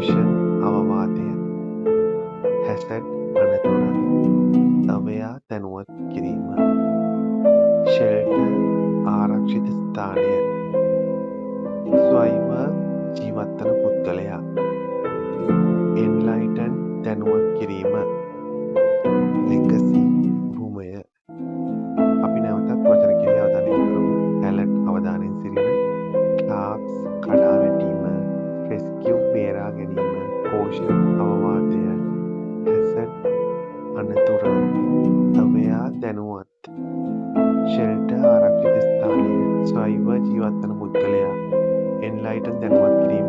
Portion අවවාදය හැසට් අනතුර තවයා දැනුවත් කිරීම ෂෙල්ටර් ආරක්ෂිත ස්ථානය ස්වයංව ජීවත්වන පුද්ගලයා එන්ලයිටන් දැනුවත් කිරීම ලෙගසි භූමය අපි නැවතත් වචන කිරී අවධානය යොමු කරමු. ඇලර්ට් අවධානයෙන් සිටින ක්ලාක්ස් කඩා වැටීම රෙස්කියු බේරා ගැනීම පෝෂණ අවවාදය හැසට් අනතුර තවයා දැනුවත් ෂෙල්ටර් ආරක්ෂිත ස්ථානය ස්වයංව ජීවත්වන පුද්ගලයා එන්ලයිටන් දැනුවත් කිරීම